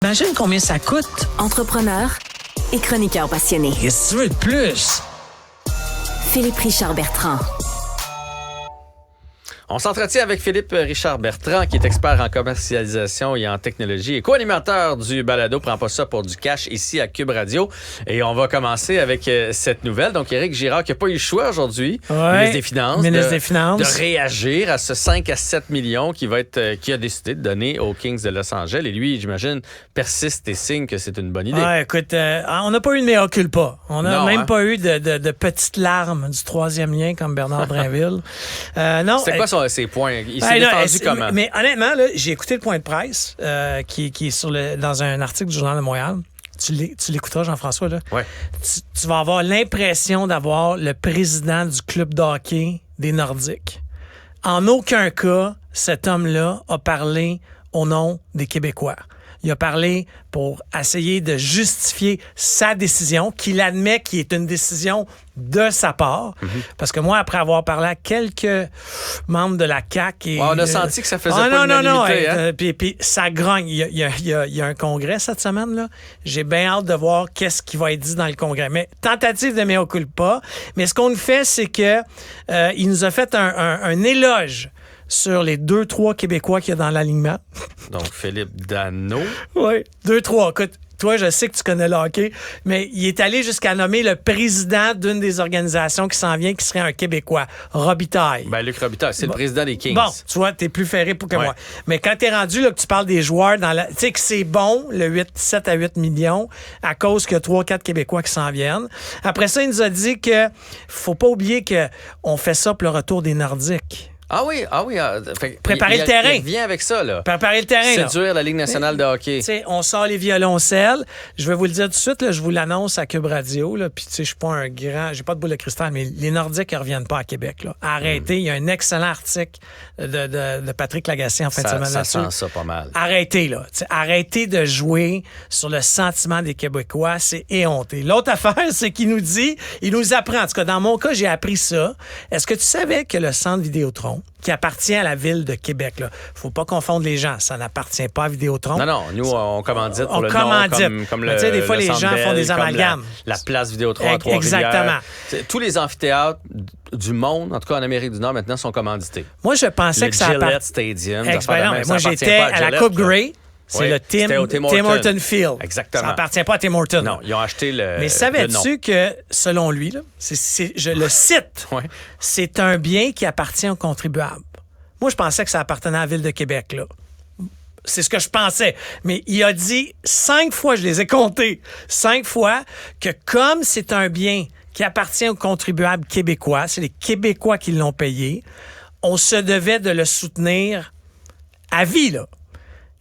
Imagine combien ça coûte. Entrepreneur et chroniqueur passionné. Qu'est-ce que tu veux de plus? Philippe Richard Bertrand. On s'entretient avec Philippe Richard Bertrand, qui est expert en commercialisation et en technologie et co-animateur du balado Prends pas ça pour du cash ici à Cube Radio. Et on va commencer avec cette nouvelle. Donc, Éric Girard qui n'a pas eu le choix aujourd'hui, ministre des Finances, de réagir à ce 5 à 7 millions qui a décidé de donner aux Kings de Los Angeles. Et lui, j'imagine, persiste et signe que c'est une bonne idée. Ouais, écoute, on n'a pas eu de mea culpa. On n'a pas eu de petites larmes du troisième lien comme Bernard Drinville. Non. C'est quoi ses points? Il s'est défendu comment? Mais honnêtement, là, j'ai écouté le point de presse qui est dans un article du Journal de Montréal. Tu l'écouteras, Jean-François. Là. Ouais. Tu vas avoir l'impression d'avoir le président du club de hockey des Nordiques. En aucun cas, cet homme-là a parlé au nom des Québécois. Il a parlé pour essayer de justifier sa décision, qu'il admet qu'il est une décision de sa part. Mm-hmm. Parce que moi, après avoir parlé à quelques membres de la CAQ... on a senti que ça faisait pas l'unanimité. Puis ça grogne. Il y a un congrès cette semaine. Là. J'ai bien hâte de voir qu'est-ce qui va être dit dans le congrès. Mais tentative de mea culpa. Mais ce qu'on fait, c'est que il nous a fait un éloge sur les 2-3 Québécois qu'il y a dans l'alignement. Donc, Philippe Dano. Oui, 2-3. Écoute, toi, je sais que tu connais le hockey, mais il est allé jusqu'à nommer le président d'une des organisations qui s'en vient, qui serait un Québécois, Robitaille. Ben, Luc Robitaille, c'est le président des Kings. Bon, tu vois, t'es plus ferré que moi. Mais quand t'es rendu, là, que tu parles des joueurs, tu sais que c'est bon, le 7 à 8 millions, à cause qu'il y a 3-4 Québécois qui s'en viennent. Après ça, il nous a dit que faut pas oublier qu'on fait ça pour le retour des Nordiques. Ah oui. Préparer le terrain. Il vient avec ça, là. Préparer le terrain. Séduire la Ligue nationale de hockey. On sort les violoncelles. Je vais vous le dire tout de suite, là, je vous l'annonce à Cube Radio. Puis, je suis pas un grand... J'ai pas de boule de cristal, mais les Nordiques ne reviennent pas à Québec. Là. Arrêtez. Il y a un excellent article de Patrick Lagacé en fin de semaine là-dessus. Ça sent ça pas mal. Arrêtez, là. Arrêtez de jouer sur le sentiment des Québécois. C'est éhonté. L'autre affaire, c'est qu'il nous apprend. En tout cas, dans mon cas, j'ai appris ça. Est-ce que tu savais que le Centre Vidéotron, qui appartient à la ville de Québec. Il ne faut pas confondre les gens. Ça n'appartient pas à Vidéotron. Non. Nous, on commandite pour le nom, comme le des fois, les gens font des amalgames. La place Vidéotron à Trois-Rivières. Exactement. Tous les amphithéâtres du monde, en tout cas en Amérique du Nord, maintenant, sont commandités. Moi, je pensais que ça Gillette Stadium. Moi, j'étais à la Coupe Grey. C'est le Tim Horton Field. Exactement. Ça n'appartient pas à Tim Horton. Non, ils ont acheté le Mais savais-tu que, selon lui, là, je le cite, c'est un bien qui appartient aux contribuables. Moi, je pensais que ça appartenait à la Ville de Québec, là. C'est ce que je pensais. Mais il a dit 5 fois, je les ai comptés, 5 fois, que comme c'est un bien qui appartient aux contribuables québécois, c'est les Québécois qui l'ont payé, on se devait de le soutenir à vie, là.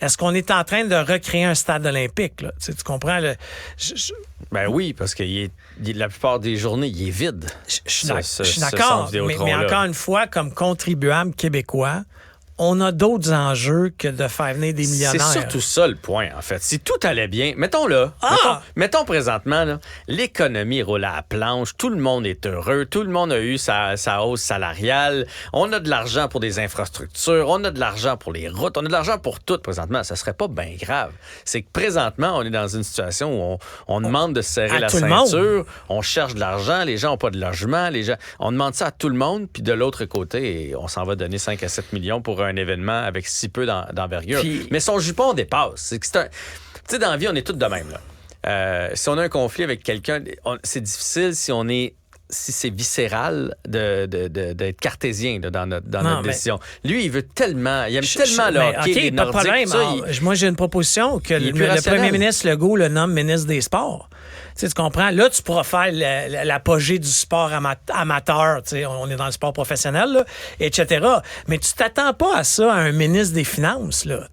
Est-ce qu'on est en train de recréer un stade olympique? Là? Tu comprends? Ben oui, parce que la plupart des journées, il est vide. Je suis d'accord, mais encore une fois, comme contribuable québécois, on a d'autres enjeux que de faire venir des millionnaires. C'est surtout ça le point, en fait. Si tout allait bien, mettons-le. Mettons présentement, là, l'économie roule à la planche, tout le monde est heureux, tout le monde a eu sa hausse salariale, on a de l'argent pour des infrastructures, on a de l'argent pour les routes, on a de l'argent pour tout présentement. Ça serait pas bien grave. C'est que présentement, on est dans une situation où on demande de serrer la ceinture, on cherche de l'argent, les gens n'ont pas de logement, on demande ça à tout le monde, puis de l'autre côté, on s'en va donner 5 à 7 millions pour un événement avec si peu d'envergure. Mais son jupon dépasse. Tu sais, dans la vie, on est tous de même. Là. Si on a un conflit avec quelqu'un, c'est difficile si c'est viscéral d'être cartésien dans notre décision. Lui, il aime tellement le hockey, les Nordiques. Pas de problème. Moi, j'ai une proposition que le premier ministre Legault le nomme ministre des Sports. Tu comprends? Là, tu pourras faire l'apogée du sport amateur. On est dans le sport professionnel, là, etc. Mais tu t'attends pas à ça, à un ministre des Finances. Là.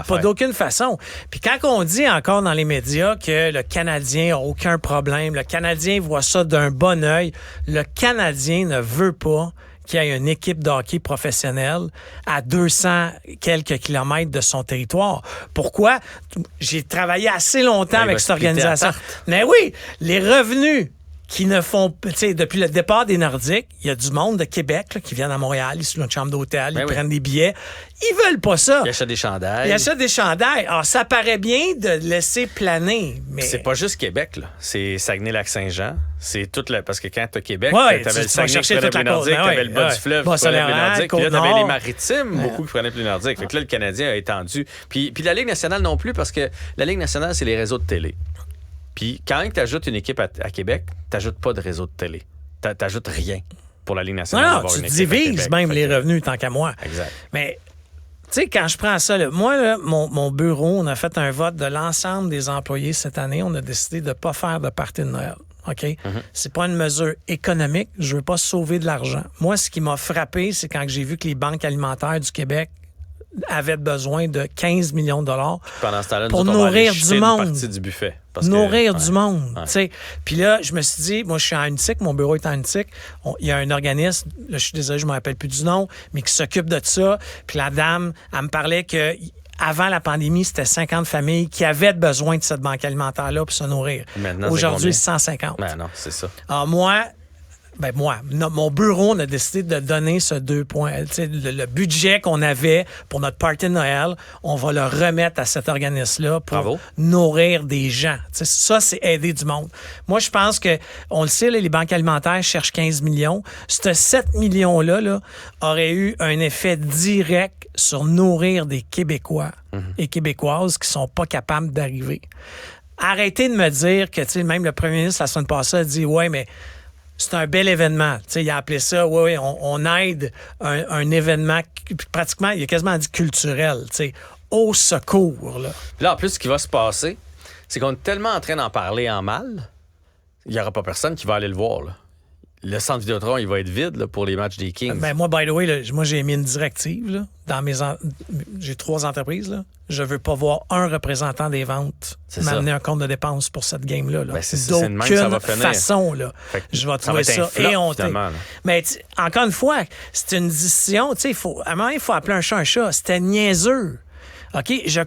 Pas d'aucune façon. Puis quand on dit encore dans les médias que le Canadien n'a aucun problème, le Canadien voit ça d'un bon œil, le Canadien ne veut pas qu'il y ait une équipe de hockey professionnelle à 200 quelques kilomètres de son territoire. Pourquoi? J'ai travaillé assez longtemps avec cette organisation. Mais oui, les revenus qui ne font... Tu sais, depuis le départ des Nordiques, il y a du monde de Québec là, qui viennent à Montréal, ils sont dans une chambre d'hôtel, ils prennent des billets. Ils veulent pas ça. Ils achètent des chandails. Ils achètent des chandails. Alors, ça paraît bien de laisser planer, mais... C'est pas juste Québec, là. C'est Saguenay-Lac-Saint-Jean. C'est toute la... Parce que quand t'as Québec, ouais, t'avais le tu vas Saguenay chercher qui prenait toute la plus nordique, côte, t'avais le bas du fleuve qui prenait plus nordique, puis là, t'avais les maritimes, beaucoup qui prenaient plus nordique. Fait que là, le Canadien a étendu. Puis la Ligue nationale non plus, parce que la Ligue nationale, c'est les réseaux de télé. Puis quand tu ajoutes une équipe à Québec, t'ajoutes pas de réseau de télé. T'ajoutes rien pour la Ligue nationale. Non, tu divises même les revenus, tant qu'à moi. Exact. Mais... Tu sais, quand je prends ça, là, moi, là, mon bureau, on a fait un vote de l'ensemble des employés cette année. On a décidé de ne pas faire de party de Noël. OK? C'est pas une mesure économique. Je veux pas sauver de l'argent. Moi, ce qui m'a frappé, c'est quand j'ai vu que les banques alimentaires du Québec avaient besoin de 15 millions de dollars pendant ce temps-là, pour nourrir du monde. Une partie du buffet. Nourrir du monde. Ouais. Puis là, je me suis dit, moi, je suis en Unitique, mon bureau est en Unitique. Il y a un organisme, là, je suis désolé, je ne me rappelle plus du nom, mais qui s'occupe de ça. Puis la dame, elle me parlait que avant la pandémie, c'était 50 familles qui avaient besoin de cette banque alimentaire-là pour se nourrir. Aujourd'hui, 150. Ben non, c'est ça. Alors mon bureau, on a décidé de donner ce 2 points. Le budget qu'on avait pour notre party de Noël, on va le remettre à cet organisme-là pour nourrir des gens. T'sais, ça, c'est aider du monde. Moi, je pense que, on le sait, là, les banques alimentaires cherchent 15 millions. Ce 7 millions-là là, aurait eu un effet direct sur nourrir des Québécois et Québécoises qui sont pas capables d'arriver. Arrêtez de me dire que, même le premier ministre, la semaine passée, a dit « Ouais, mais c'est un bel événement. » Il a appelé ça, on aide un événement, pratiquement, il a quasiment dit culturel, au secours. Là, en plus, ce qui va se passer, c'est qu'on est tellement en train d'en parler en mal, il n'y aura pas personne qui va aller le voir. Là. Le centre Vidéotron, il va être vide là, pour les matchs des Kings. Ben, moi, by the way, là, moi, j'ai mis une directive. Là, j'ai 3 entreprises. Là. Je veux pas voir un représentant des ventes m'amener un compte de dépenses pour cette game-là. Ben, d'aucune façon. Là, je vais trouver ça éhonté. Mais encore une fois, c'est une décision. À un moment, il faut appeler un chat un chat. C'était niaiseux. OK, je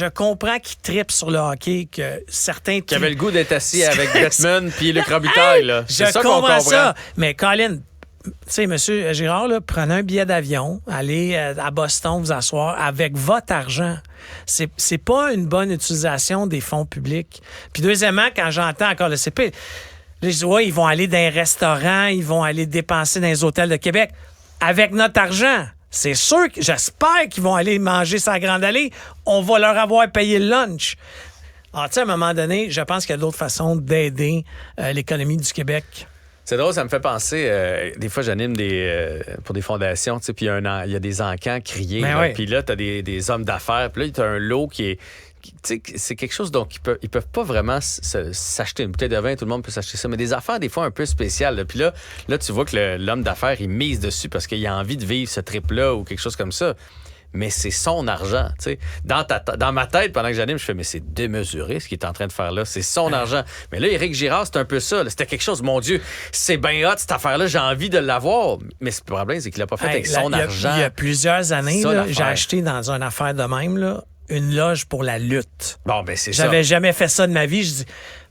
comprends qu'ils trippent sur le hockey, que certains... Qui avaient le goût d'être assis avec Bettman puis Luc Robitaille, là. C'est ça qu'on comprend. Ça. Mais Colin, tu sais, M. Girard, là, prenez un billet d'avion, allez à Boston vous asseoir avec votre argent. C'est pas une bonne utilisation des fonds publics. Puis deuxièmement, quand j'entends encore le CP, je dis, ils vont aller dans un restaurant, ils vont aller dépenser dans les hôtels de Québec avec notre argent. C'est sûr j'espère qu'ils vont aller manger sa Grande Allée. On va leur avoir payé le lunch. Alors, tu sais, à un moment donné, je pense qu'il y a d'autres façons d'aider l'économie du Québec. C'est drôle, ça me fait penser, des fois j'anime pour des fondations, tu sais, puis il y a des encans criés, puis là, tu as des hommes d'affaires, puis là, tu as un lot qui est... Tu sais, c'est quelque chose dont ils peuvent pas vraiment s'acheter une bouteille de vin, tout le monde peut s'acheter ça, mais des affaires des fois un peu spéciales. Là. Puis là, tu vois que l'homme d'affaires, il mise dessus parce qu'il a envie de vivre ce trip-là ou quelque chose comme ça. Mais c'est son argent, tu sais. Dans ma tête, pendant que j'anime, je fais, mais c'est démesuré ce qu'il est en train de faire là. C'est son argent. Mais là, Éric Girard, c'est un peu ça. Là. C'était quelque chose, mon Dieu, c'est bien hot, cette affaire-là, j'ai envie de l'avoir. Mais le problème, c'est qu'il l'a pas fait avec son argent. Il y a plusieurs années, là, j'ai acheté dans une affaire de même, là, une loge pour la lutte. Bon, ben c'est ça. J'avais jamais fait ça de ma vie. Je dis,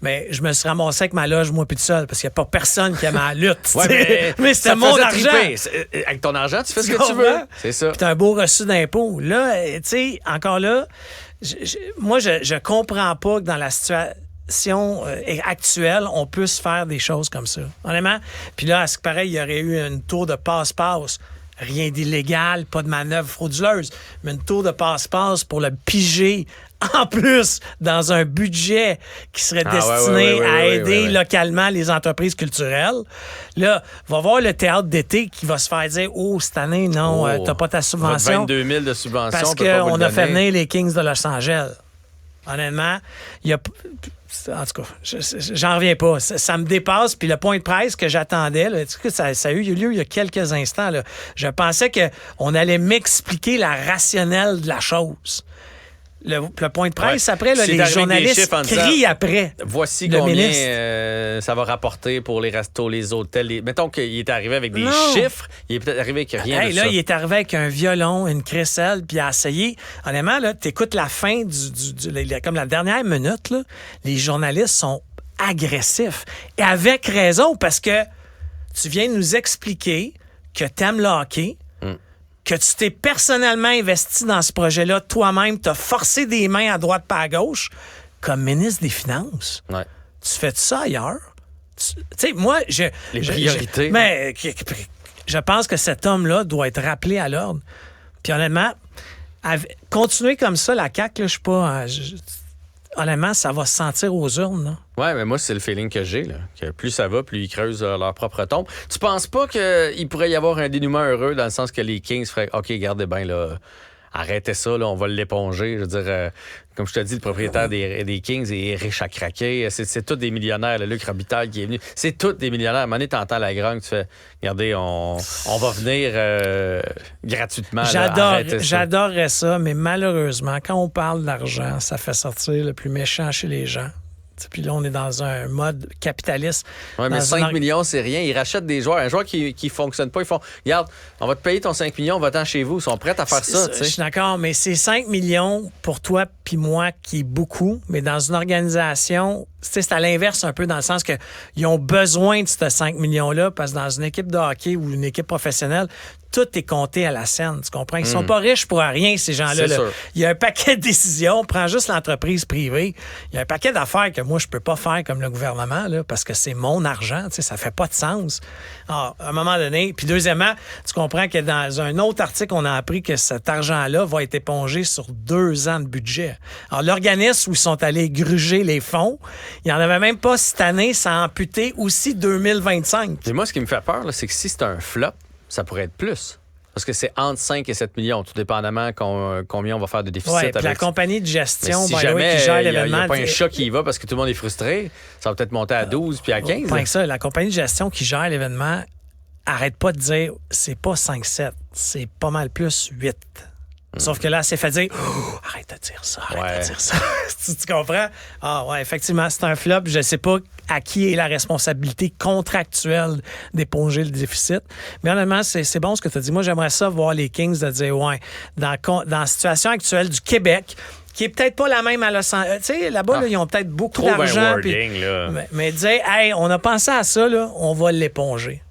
mais je me suis ramassé avec ma loge, moi, puis tout seul, parce qu'il n'y a pas personne qui aime la lutte. Mais c'était mon argent. Avec ton argent, tu fais ce que tu veux. C'est ça. Puis t'as un beau reçu d'impôt. Là, tu sais, encore là, moi, je comprends pas que dans la situation actuelle, on puisse faire des choses comme ça. Honnêtement. Puis là, à ce que pareil, il y aurait eu une tour de passe-passe. Rien d'illégal, pas de manœuvre frauduleuse, mais une tour de passe-passe pour le piger en plus dans un budget qui serait destiné à aider localement les entreprises culturelles. Là, va voir le théâtre d'été qui va se faire dire « Oh, cette année, non, t'as pas ta subvention. » 22 000 de subvention. Parce qu'on a fait venir les Kings de Los Angeles. Honnêtement, il y a... En tout cas, j'en reviens pas. Ça me dépasse. Puis le point de presse que j'attendais, là, ça a eu lieu il y a quelques instants. Là. Je pensais qu'on allait m'expliquer la rationnelle de la chose. Le point de presse, après, là, les journalistes crient après. Voici combien ça va rapporter pour les restos, les hôtels. Mettons qu'il est arrivé avec des chiffres. Il est peut-être arrivé avec rien de ça. Là, il est arrivé avec un violon, une crécelle, puis il a essayé. Honnêtement, là, t'écoutes la fin comme la dernière minute, là, les journalistes sont agressif. Et avec raison, parce que tu viens de nous expliquer que t'aimes le hockey, que tu t'es personnellement investi dans ce projet-là, toi-même, t'as forcé des mains à droite pas à gauche, comme ministre des Finances. Ouais. Tu fais ça ailleurs? Tu sais, moi, Les priorités. mais je pense que cet homme-là doit être rappelé à l'ordre. Puis honnêtement, continuer comme ça, la CAQ, là, je suis pas... honnêtement, ça va se sentir aux urnes, là. Ouais, mais moi, c'est le feeling que j'ai, là. Que plus ça va, plus ils creusent leur propre tombe. Tu penses pas qu'il pourrait y avoir un dénouement heureux dans le sens que les Kings feraient OK, regardez bien, là, arrêtez ça, là, on va l'éponger. Je veux dire, comme je te dis, le propriétaire des Kings est riche à craquer. C'est tous des millionnaires. Le Luc Robitaille qui est venu, c'est tous des millionnaires. À un moment donné, t'entends la grogne, tu fais regardez, on va venir gratuitement. J'adorerais ça, mais malheureusement, quand on parle d'argent, ça fait sortir le plus méchant chez les gens. Puis là, on est dans un mode capitaliste. Oui, mais 5 millions, c'est rien. Ils rachètent des joueurs. Un joueur qui ne fonctionne pas, ils font regarde, on va te payer ton 5 millions, va-t'en chez vous. Ils sont prêts à faire ça. Je suis d'accord, mais c'est 5 millions pour toi puis moi qui est beaucoup, mais dans une organisation, c'est à l'inverse un peu dans le sens qu'ils ont besoin de ces 5 millions-là parce que dans une équipe de hockey ou une équipe professionnelle, tout est compté à la scène, tu comprends? Ils sont pas riches pour rien, ces gens-là. Là. Il y a un paquet de décisions. Prends juste l'entreprise privée. Il y a un paquet d'affaires que moi, je peux pas faire comme le gouvernement là, parce que c'est mon argent. Ça fait pas de sens. Alors, à un moment donné, puis deuxièmement, tu comprends que dans un autre article, on a appris que cet argent-là va être épongé sur 2 ans de budget. Alors, l'organisme où ils sont allés gruger les fonds, il n'y en avait même pas cette année, ça a amputé aussi 2025. Et moi, ce qui me fait peur, là, c'est que si c'est un flop, ça pourrait être plus. Parce que c'est entre 5 et 7 millions, tout dépendamment combien on va faire de déficit. Oui, puis la compagnie de gestion, si jamais qui gère il l'événement... n'y a pas un chat qui y va parce que tout le monde est frustré, ça va peut-être monter à 12 puis à 15. Pas que ça, la compagnie de gestion qui gère l'événement arrête pas de dire c'est pas 5-7, c'est pas mal plus 8. Sauf que là, c'est fait dire arrête de dire ça, arrête de dire ça. tu comprends? Ah ouais, effectivement, c'est un flop. Je sais pas à qui est la responsabilité contractuelle d'éponger le déficit. Mais honnêtement, c'est bon ce que tu as dit. Moi, j'aimerais ça voir les Kings de dire ouais, dans la situation actuelle du Québec, qui est peut-être pas la même à Los Angeles. Tu sais, là-bas, là, ils ont peut-être beaucoup d'argent. Mais dire hey, on a pensé à ça, là, on va l'éponger.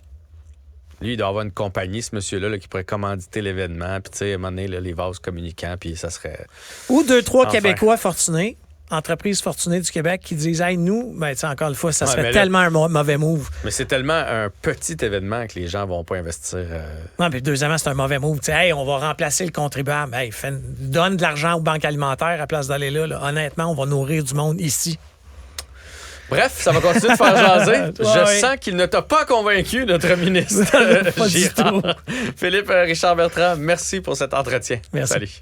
Lui, il doit avoir une compagnie, ce monsieur-là, là, qui pourrait commanditer l'événement. Puis, tu sais, à un moment donné, là, les vases communicants, puis ça serait... Ou 2-3 Québécois fortunés, entreprises fortunées du Québec, qui disent, hey, nous, ben, tu sais, encore une fois, ça serait tellement un mauvais move. Mais c'est tellement un petit événement que les gens vont pas investir. Non, puis deuxièmement, c'est un mauvais move. Tu sais, hey, on va remplacer le contribuable. Hey, donne de l'argent aux banques alimentaires à place d'aller là. Honnêtement, on va nourrir du monde ici. Bref, ça va continuer de faire jaser. Je sens qu'il ne t'a pas convaincu, notre ministre Pas du tout. Philippe Richard Bertrand, merci pour cet entretien. Merci. Salut.